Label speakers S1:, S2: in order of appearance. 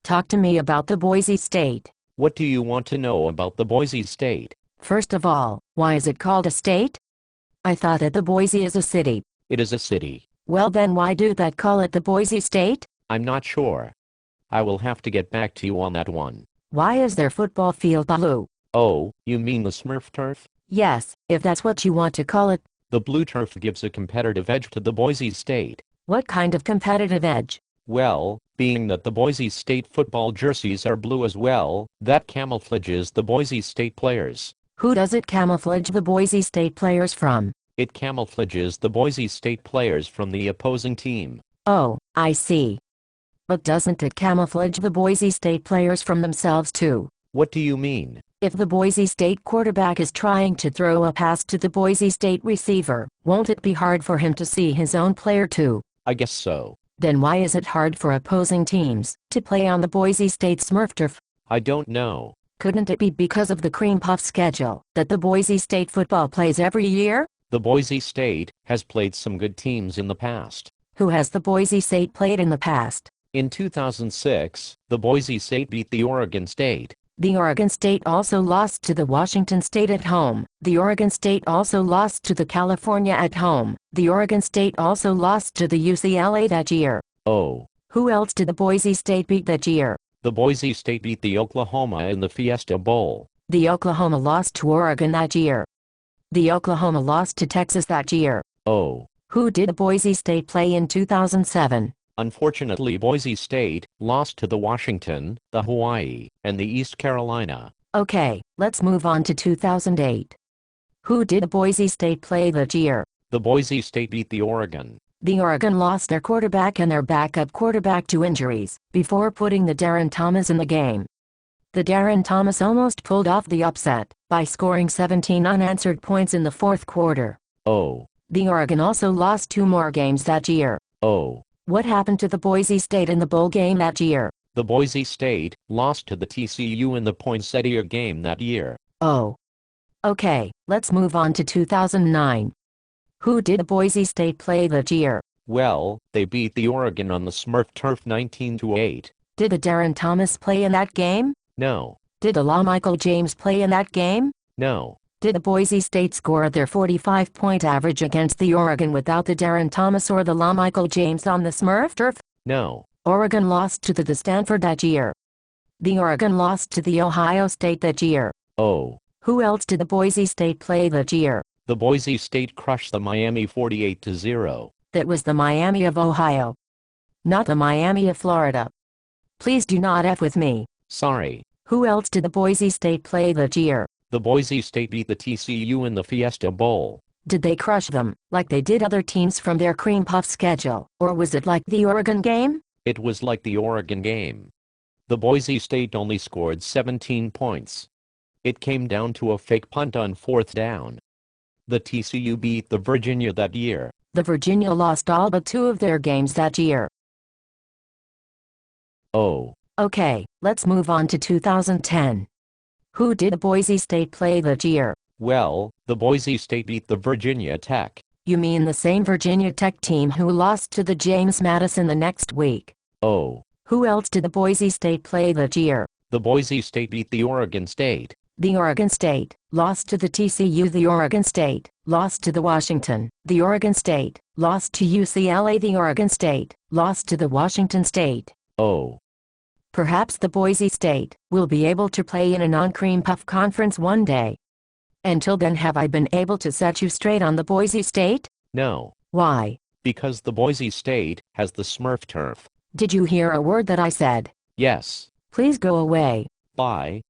S1: Talk to me about the Boise State.
S2: What do you want to know about the Boise State?
S1: First of all, why is it called a state? I thought that the Boise is a city.
S2: It is a city.
S1: Well then why do that call it the Boise State?
S2: I'm not sure. I will have to get back to you on that one.
S1: Why is their football field blue?
S2: Oh, you mean the Smurf turf?
S1: Yes, if that's what you want to call it.
S2: The blue turf gives a competitive edge to the Boise State.
S1: What kind of competitive edge?
S2: Well, being that the Boise State football jerseys are blue as well, that camouflages the Boise State players.
S1: Who does it camouflage the Boise State players from?
S2: It camouflages the Boise State players from the opposing team.
S1: Oh, I see. But doesn't it camouflage the Boise State players from themselves too?
S2: What do you mean?
S1: If the Boise State quarterback is trying to throw a pass to the Boise State receiver, won't it be hard for him to see his own player too?
S2: I guess so.
S1: Then why is it hard for opposing teams to play on the Boise State Smurf turf?
S2: I don't know.
S1: Couldn't it be because of the cream puff schedule that the Boise State football plays every year?
S2: The Boise State has played some good teams in the past.
S1: Who has the Boise State played in the past?
S2: In 2006, the Boise State beat the Oregon State.
S1: The Oregon State also lost to the Washington State at home. The Oregon State also lost to the California at home. The Oregon State also lost to the UCLA that year.
S2: Oh.
S1: Who else did the Boise State beat that year?
S2: The Boise State beat the Oklahoma in the Fiesta Bowl.
S1: The Oklahoma lost to Oregon that year. The Oklahoma lost to Texas that year.
S2: Oh.
S1: Who did the Boise State play in 2007?
S2: Unfortunately, Boise State lost to the Washington, the Hawaii, and the East Carolina.
S1: Okay, let's move on to 2008. Who did the Boise State play that year?
S2: The Boise State beat the Oregon.
S1: The Oregon lost their quarterback and their backup quarterback to injuries before putting the Darren Thomas in the game. The Darren Thomas almost pulled off the upset by scoring 17 unanswered points in the fourth quarter.
S2: Oh.
S1: The Oregon also lost 2 more games that year.
S2: Oh.
S1: What happened to the Boise State in the bowl game that year?
S2: The Boise State lost to the TCU in the Poinsettia game that year.
S1: Oh. Okay, let's move on to 2009. Who did the Boise State play that year?
S2: Well, they beat the Oregon on the Smurf turf 19-8.
S1: Did the Darren Thomas play in that game?
S2: No.
S1: Did the LaMichael James play in that game?
S2: No.
S1: Did the Boise State score their 45-point average against the Oregon without the Darren Thomas or the LaMichael James on the Smurf turf?
S2: No.
S1: Oregon lost to the Stanford that year. The Oregon lost to the Ohio State that year.
S2: Oh.
S1: Who else did the Boise State play that year?
S2: The Boise State crushed the Miami 48-0.
S1: That was the Miami of Ohio, not the Miami of Florida. Please do not F with me.
S2: Sorry.
S1: Who else did the Boise State play that year?
S2: The Boise State beat the TCU in the Fiesta Bowl.
S1: Did they crush them, like they did other teams from their cream puff schedule, or was it like the Oregon game?
S2: It was like the Oregon game. The Boise State only scored 17 points. It came down to a fake punt on 4th down. The TCU beat the Virginia that year.
S1: The Virginia lost all but 2 of their games that year.
S2: Oh.
S1: Okay, let's move on to 2010. Who did the Boise State play that year?
S2: Well, the Boise State beat the Virginia Tech.
S1: You mean the same Virginia Tech team who lost to the James Madison the next week?
S2: Oh.
S1: Who else did the Boise State play that year?
S2: The Boise State beat the Oregon State.
S1: The Oregon State lost to the TCU. The Oregon State lost to the Washington. The Oregon State lost to UCLA. The Oregon State lost to the Washington State.
S2: Oh.
S1: Perhaps the Boise State will be able to play in a non-cream puff conference one day. Until then, have I been able to set you straight on the Boise State?
S2: No.
S1: Why?
S2: Because the Boise State has the Smurf turf.
S1: Did you hear a word that I said?
S2: Yes.
S1: Please go away.
S2: Bye.